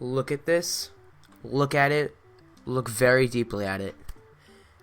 look at this, look at it, look very deeply at it.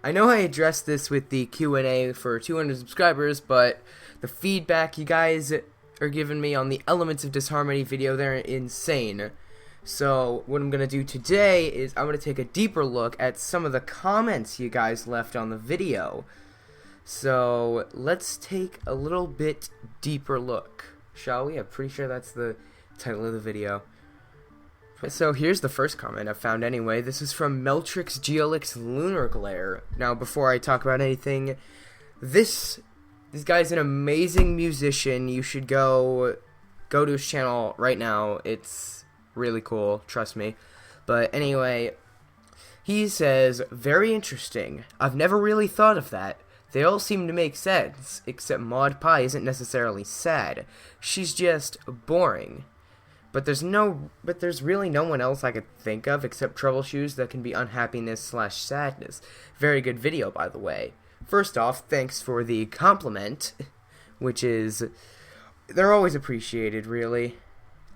I know I addressed this with the Q&A for 200 subscribers, but the feedback you guys are giving me on the Elements of Disharmony video, they're insane. So what I'm going to do today is I'm going to take a deeper look at some of the comments you guys left on the video. So let's take a little bit deeper look, shall we? I'm pretty sure that's the title of the video. So here's the first comment I found anyway. This is from Meltrix Geolix Lunar Glare. Now before I talk about anything, this guy's an amazing musician. You should go to his channel right now. It's really cool, trust me. But anyway, he says, very interesting. I've never really thought of that. They all seem to make sense, except Maud Pie isn't necessarily sad. She's just boring. But there's really no one else I could think of except Troubleshoes that can be unhappiness/sadness. Very good video, by the way. First off, thanks for the compliment, which is, they're always appreciated, really.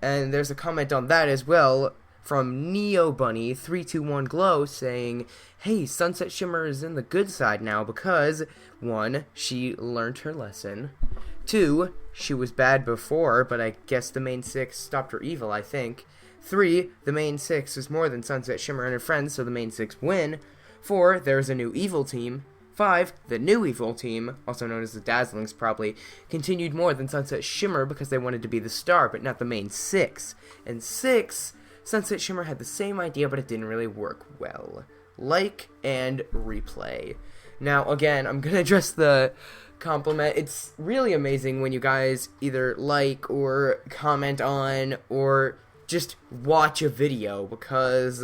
And there's a comment on that as well from NeoBunny321Glow saying, hey, Sunset Shimmer is in the good side now because, 1, she learned her lesson. 2, she was bad before, but I guess the main 6 stopped her evil, I think. 3, the main 6 is more than Sunset Shimmer and her friends, so the main 6 win. 4, there's a new evil team. 5, the new evil team, also known as the Dazzlings probably, continued more than Sunset Shimmer because they wanted to be the star, but not the main 6. And 6, Sunset Shimmer had the same idea, but it didn't really work well. Like and replay. Now, again, I'm gonna address the compliment. It's really amazing when you guys either like or comment on or just watch a video, because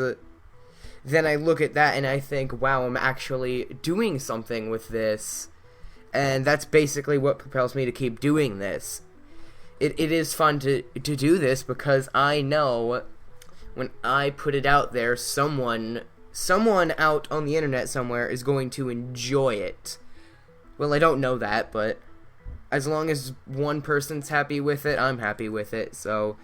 then I look at that and I think, wow, I'm actually doing something with this, and that's basically what propels me to keep doing this. It is fun to do this because I know when I put it out there, someone out on the internet somewhere is going to enjoy it. Well, I don't know that, but as long as one person's happy with it, I'm happy with it. So,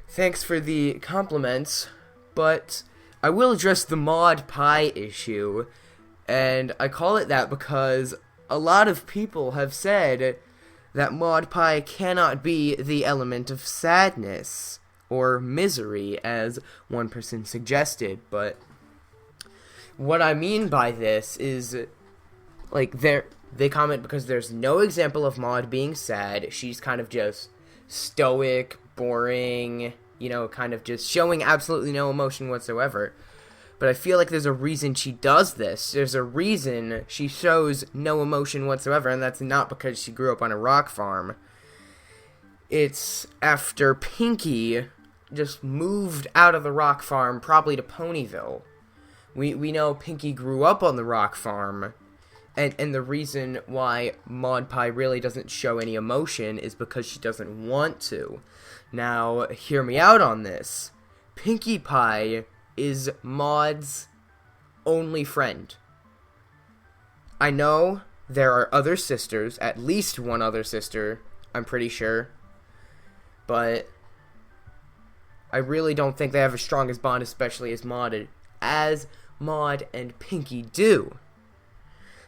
thanks for the compliments, but I will address the Maud Pie issue, and I call it that because a lot of people have said that Maud Pie cannot be the element of sadness or misery, as one person suggested, but what I mean by this is, like, they comment because there's no example of Maud being sad. She's kind of just stoic, boring, you know, kind of just showing absolutely no emotion whatsoever. But I feel like there's a reason she does this. There's a reason she shows no emotion whatsoever, and that's not because she grew up on a rock farm. It's after Pinky just moved out of the rock farm, probably to Ponyville. We know Pinky grew up on the rock farm, and the reason why Maud Pie really doesn't show any emotion is because she doesn't want to. Now, hear me out on this. Pinkie Pie is Maud's only friend. I know there are other sisters, at least one other sister, I'm pretty sure, but I really don't think they have as strong as bond, especially as Maud and Pinky do.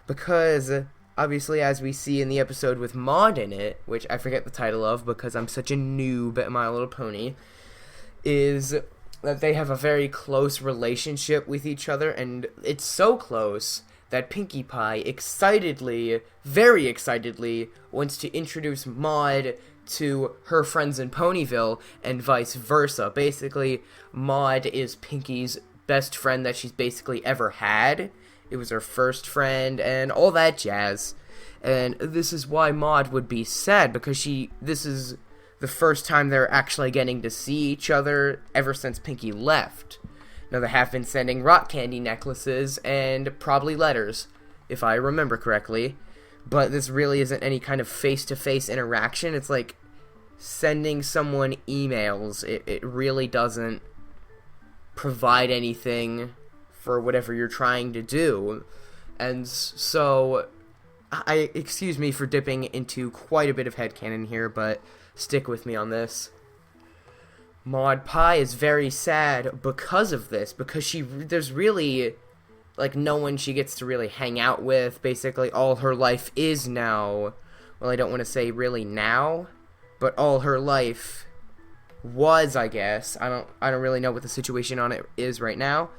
Because, obviously, as we see in the episode with Maud in it, which I forget the title of because I'm such a noob at My Little Pony, is that they have a very close relationship with each other, and it's so close that Pinkie Pie excitedly, very excitedly, wants to introduce Maud to her friends in Ponyville, and vice versa. Basically, Maud is Pinky's best friend that she's basically ever had. It was her first friend, and all that jazz. And this is why Maud would be sad, because this is the first time they're actually getting to see each other ever since Pinky left. Now, they have been sending rock candy necklaces and probably letters, if I remember correctly. But this really isn't any kind of face-to-face interaction. It's like sending someone emails. It really doesn't provide anything for whatever you're trying to do. And so, excuse me for dipping into quite a bit of headcanon here, but stick with me on this. Maud Pie is very sad because of this, because there's really, like, no one she gets to really hang out with. Basically, all her life is now, well, I don't want to say really now, but all her life was, I guess. I don't really know what the situation on it is right now.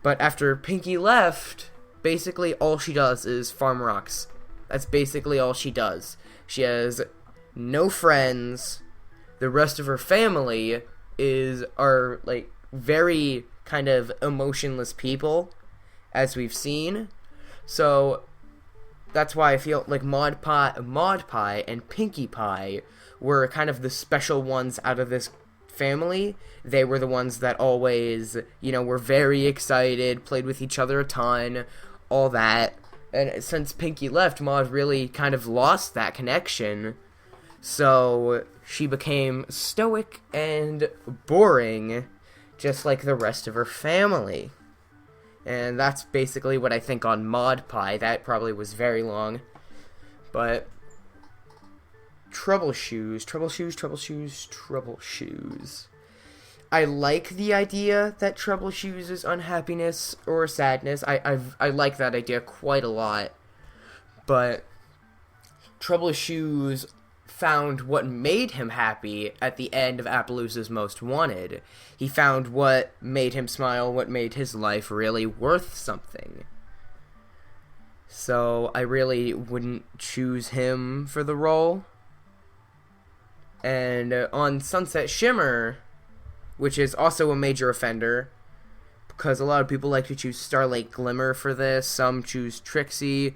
But after Pinky left, basically all she does is farm rocks. That's basically all she does. She has no friends. The rest of her family are like very kind of emotionless people, as we've seen. So that's why I feel like Maud Pie and Pinkie Pie were kind of the special ones out of this family. They were the ones that always, were very excited, played with each other a ton, all that. And since Pinky left, Maud really kind of lost that connection. So she became stoic and boring, just like the rest of her family. And that's basically what I think on Maud Pie. That probably was very long. But Trouble Shoes. I like the idea that Trouble Shoes is unhappiness or sadness. I like that idea quite a lot. But Trouble Shoes found what made him happy at the end of Appaloosa's Most Wanted. He found what made him smile, what made his life really worth something. So I really wouldn't choose him for the role. And on Sunset Shimmer, which is also a major offender, because a lot of people like to choose Starlight Glimmer for this, some choose Trixie.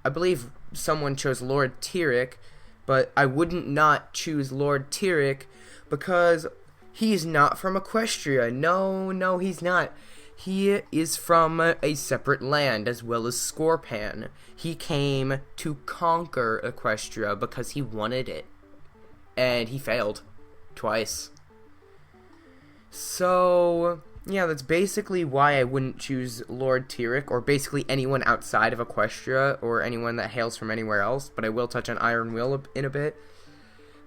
I believe someone chose Lord Tyrek, but I wouldn't not choose Lord Tyrek because he's not from Equestria. No, he's not. He is from a separate land, as well as Scorpan. He came to conquer Equestria because he wanted it. And he failed. Twice. So, yeah, that's basically why I wouldn't choose Lord Tyrek, or basically anyone outside of Equestria, or anyone that hails from anywhere else, but I will touch on Iron Will in a bit.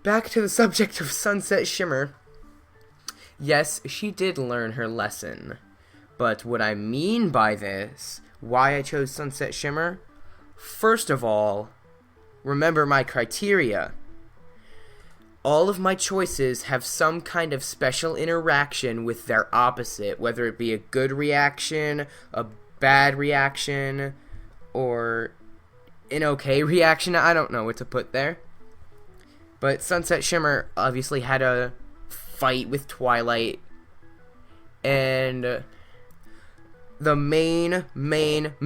Back to the subject of Sunset Shimmer. Yes, she did learn her lesson. But what I mean by this, why I chose Sunset Shimmer, first of all, remember my criteria. All of my choices have some kind of special interaction with their opposite, whether it be a good reaction, a bad reaction, or an okay reaction. I don't know what to put there. But Sunset Shimmer obviously had a fight with Twilight, and the main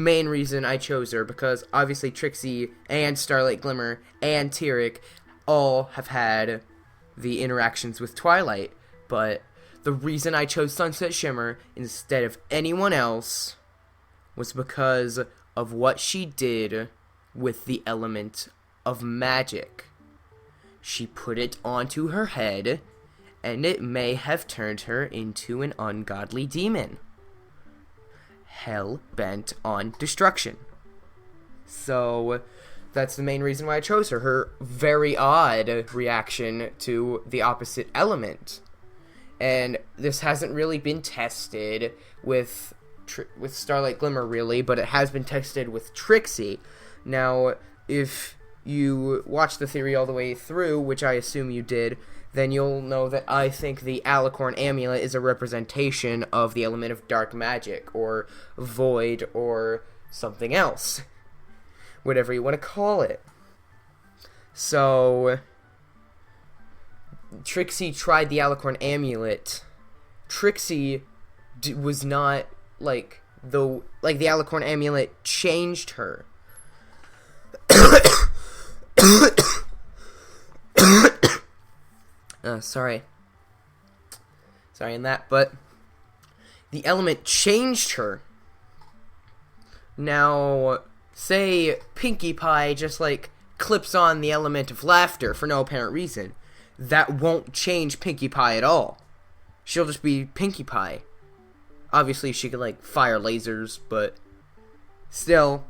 reason I chose her, because obviously Trixie and Starlight Glimmer and Tyrek all have had the interactions with Twilight, but the reason I chose Sunset Shimmer instead of anyone else was because of what she did with the element of magic. She put it onto her head, and it may have turned her into an ungodly demon, hell-bent on destruction. So that's the main reason why I chose her. Her very odd reaction to the opposite element. And this hasn't really been tested with Starlight Glimmer, really, but it has been tested with Trixie. Now, if you watch the theory all the way through, which I assume you did, then you'll know that I think the Alicorn Amulet is a representation of the element of dark magic, or void, or something else. Whatever you want to call it. So Trixie tried the Alicorn Amulet. Trixie was not like the Alicorn Amulet changed her. Sorry in that, but the element changed her. Now, say Pinkie Pie just clips on the element of laughter for no apparent reason. That won't change Pinkie Pie at all. She'll just be Pinkie Pie. Obviously, she could fire lasers, but still,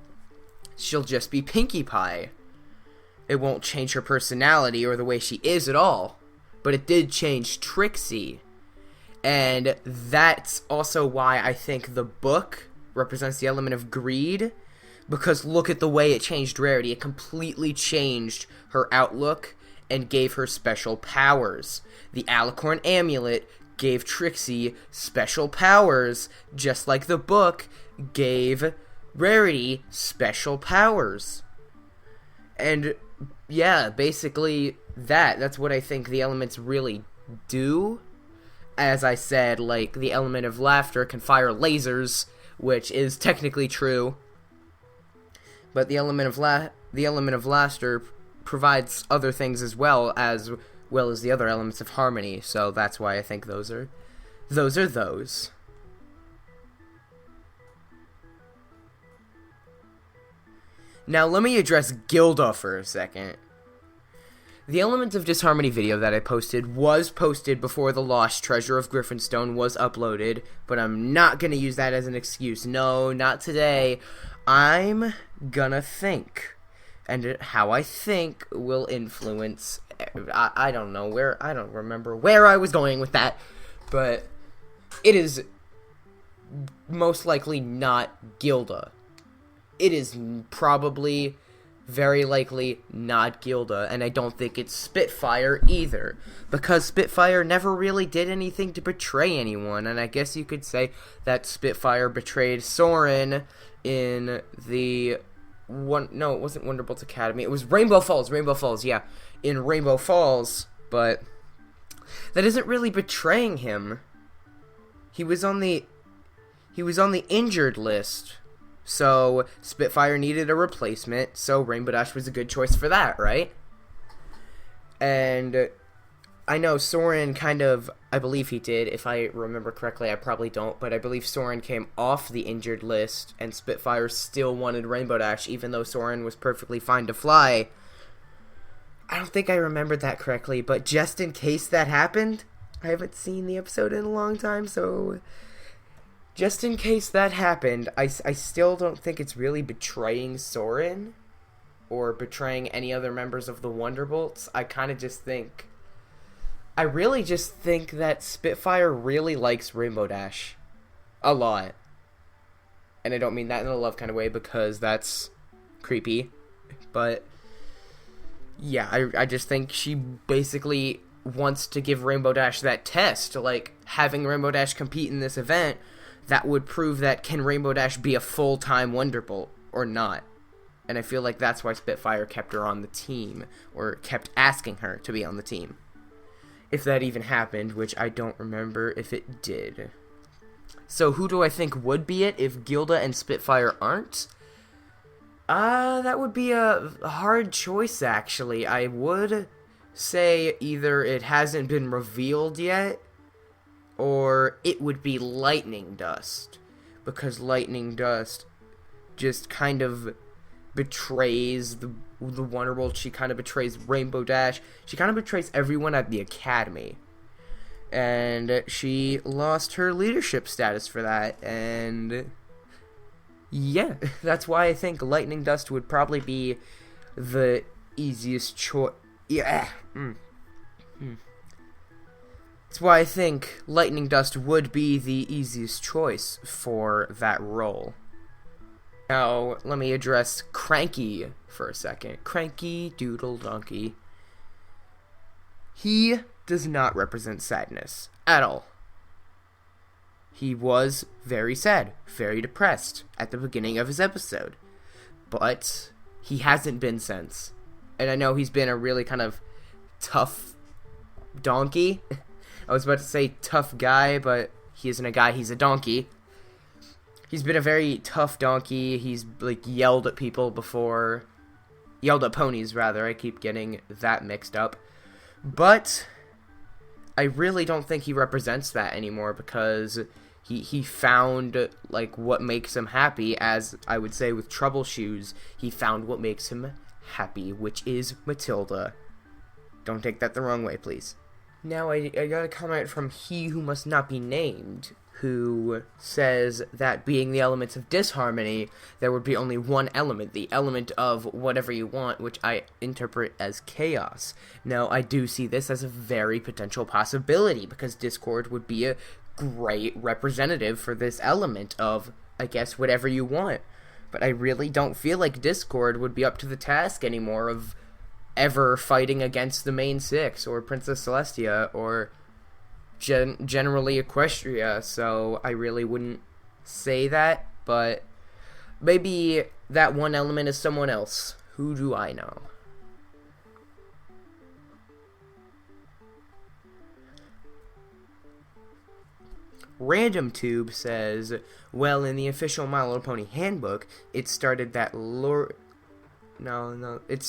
she'll just be Pinkie Pie. It won't change her personality or the way she is at all. but it did change Trixie. And that's also why I think the book represents the element of greed, because look at the way it changed Rarity. It completely changed her outlook and gave her special powers. The Alicorn Amulet gave Trixie special powers, just like the book gave Rarity special powers. And yeah, basically that's what I think the elements really do. As I said, like, the element of laughter can fire lasers, which is technically true. But the element of laughter provides other things as well as the other elements of harmony. So that's why I think those are those. Now let me address Gilda for a second. The Element of Disharmony video that I posted was posted before the Lost Treasure of Griffinstone was uploaded, but I'm not gonna use that as an excuse. No, not today. I'm gonna think. And how I think will influence... I don't remember where I was going with that, but it is most likely not Gilda. It is probably... very likely not Gilda, and I don't think it's Spitfire either, because Spitfire never really did anything to betray anyone, and I guess you could say that Spitfire betrayed Soren in the no, it wasn't Wonderbolt's Academy, it was Rainbow Falls, yeah, in Rainbow Falls, but that isn't really betraying him. He was on the injured list. So, Spitfire needed a replacement, so Rainbow Dash was a good choice for that, right? And I know Soren kind of, I believe he did, if I remember correctly, I probably don't, but I believe Soren came off the injured list, and Spitfire still wanted Rainbow Dash, even though Soren was perfectly fine to fly. I don't think I remembered that correctly, but just in case that happened, I haven't seen the episode in a long time, so... just in case that happened, I still don't think it's really betraying Soren or betraying any other members of the Wonderbolts. I really just think that Spitfire really likes Rainbow Dash a lot. And I don't mean that in a love kind of way, because that's creepy. But yeah, I just think she basically wants to give Rainbow Dash that test. Like, having Rainbow Dash compete in this event, that would prove that can Rainbow Dash be a full-time Wonderbolt or not. And I feel like that's why Spitfire kept her on the team, or kept asking her to be on the team. If that even happened, which I don't remember if it did. So who do I think would be it if Gilda and Spitfire aren't? That would be a hard choice, actually. I would say either it hasn't been revealed yet, or it would be Lightning Dust, because Lightning Dust just kind of betrays the Wonderbolt. She kind of betrays Rainbow Dash. She kind of betrays everyone at the Academy. And she lost her leadership status for that, and yeah, that's why I think Lightning Dust would probably be the easiest choice. Yeah. That's why I think Lightning Dust would be the easiest choice for that role. Now, let me address Cranky for a second. Cranky Doodle Donkey. He does not represent sadness at all. He was very sad, very depressed at the beginning of his episode. But he hasn't been since. And I know he's been a really kind of tough donkey. I was about to say tough guy, but he isn't a guy, he's a donkey. He's been a very tough donkey. He's, like, yelled at people before. Yelled at ponies, rather. I keep getting that mixed up. But I really don't think he represents that anymore, because he found, like, what makes him happy. As I would say with Trouble Shoes, he found what makes him happy, which is Matilda. Don't take that the wrong way, please. Now, I got a comment from He Who Must Not Be Named, who says that being the elements of disharmony, there would be only one element, the element of whatever you want, which I interpret as chaos. Now, I do see this as a very potential possibility, because Discord would be a great representative for this element of, I guess, whatever you want. But I really don't feel like Discord would be up to the task anymore of ever fighting against the main six, or Princess Celestia, or generally Equestria, so I really wouldn't say that, but maybe that one element is someone else. Who do I know? Random Tube says, well, in the official My Little Pony handbook, it started that it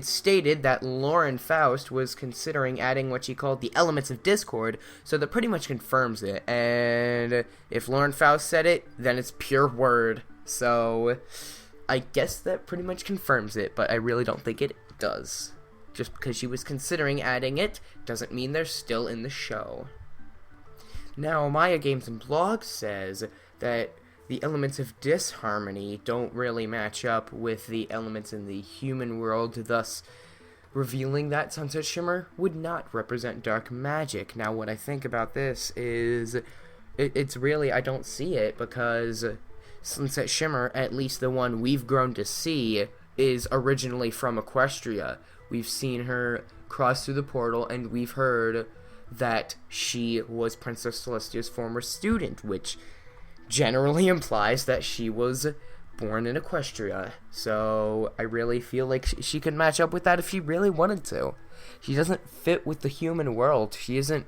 stated that Lauren Faust was considering adding what she called the elements of Discord, so that pretty much confirms it. And if Lauren Faust said it, then it's pure word. So I guess that pretty much confirms it, but I really don't think it does. Just because she was considering adding it doesn't mean they're still in the show. Now, Maya Games and Blog says that the elements of disharmony don't really match up with the elements in the human world, thus revealing that Sunset Shimmer would not represent dark magic. Now, what I think about this is, it's really, I don't see it, because Sunset Shimmer, at least the one we've grown to see, is originally from Equestria. We've seen her cross through the portal, and we've heard that she was Princess Celestia's former student, which generally implies that she was born in Equestria. So I really feel like she could match up with that if she really wanted to. She doesn't fit with the human world. She isn't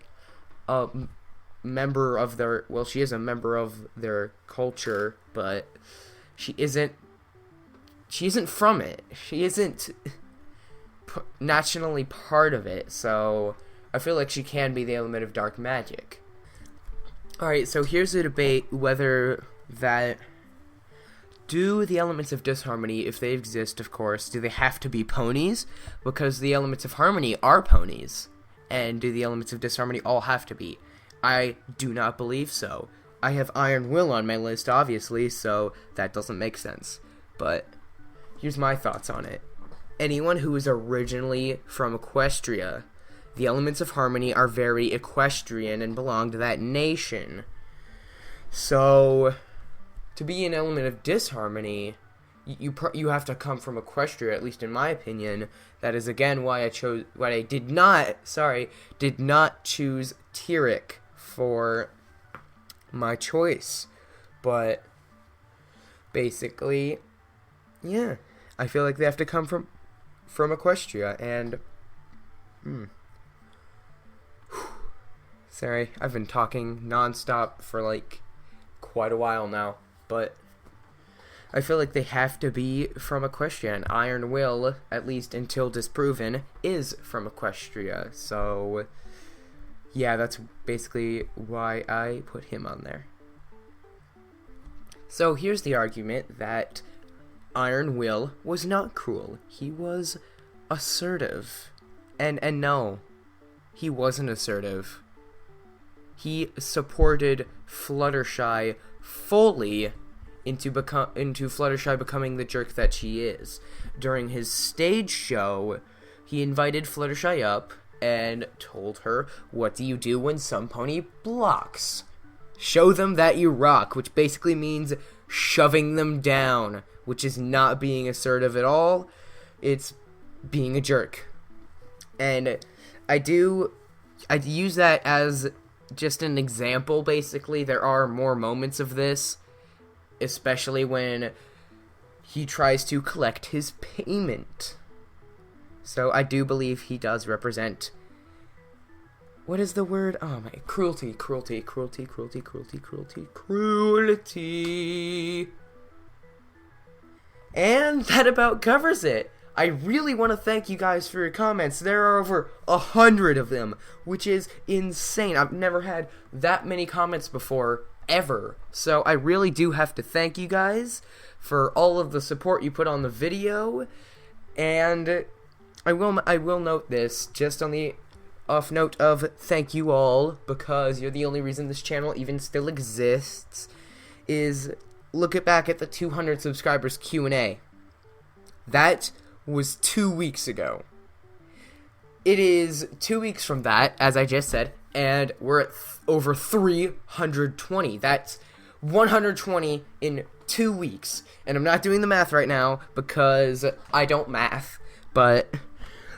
a member of their, well, she is a member of their culture, but she isn't from it. She isn't nationally part of it, so I feel like she can be the element of dark magic. Alright, so here's a debate whether that, do the elements of disharmony, if they exist, of course, do they have to be ponies? Because the elements of harmony are ponies. And do the elements of disharmony all have to be? I do not believe so. I have Iron Will on my list, obviously, so that doesn't make sense. But here's my thoughts on it. Anyone who is originally from Equestria, the elements of harmony are very equestrian and belong to that nation. So, to be an element of disharmony, you have to come from Equestria, at least in my opinion. That is again why I did not choose Tyrek for my choice. But basically, yeah, I feel like they have to come from Equestria, and sorry, I've been talking nonstop for like quite a while now, but I feel like they have to be from Equestria, and Iron Will, at least until disproven, is from Equestria, so yeah, that's basically why I put him on there. So here's the argument that Iron Will was not cruel. He was assertive. And no, he wasn't assertive. He supported Fluttershy fully into Fluttershy becoming the jerk that she is. During his stage show, he invited Fluttershy up and told her, what do you do when some pony blocks? Show them that you rock, which basically means shoving them down, which is not being assertive at all. It's being a jerk. And I use that as just an example, basically. There are more moments of this, especially when he tries to collect his payment. So I do believe he does represent, what is the word? Oh my, cruelty. And that about covers it. I really want to thank you guys for your comments. There are over 100 of them, which is insane. I've never had that many comments before, ever. So I really do have to thank you guys for all of the support you put on the video. And I will note this, just on the off note of thank you all, because you're the only reason this channel even still exists, is look back at the 200 subscribers Q&A. That was 2 weeks ago. It is 2 weeks from that, as I just said, and we're at over 320. That's 120 in 2 weeks. And I'm not doing the math right now because I don't math, but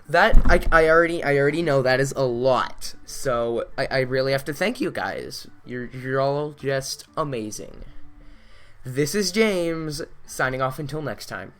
that I already know that is a lot. So I really have to thank you guys. You're all just amazing. This is James, signing off until next time.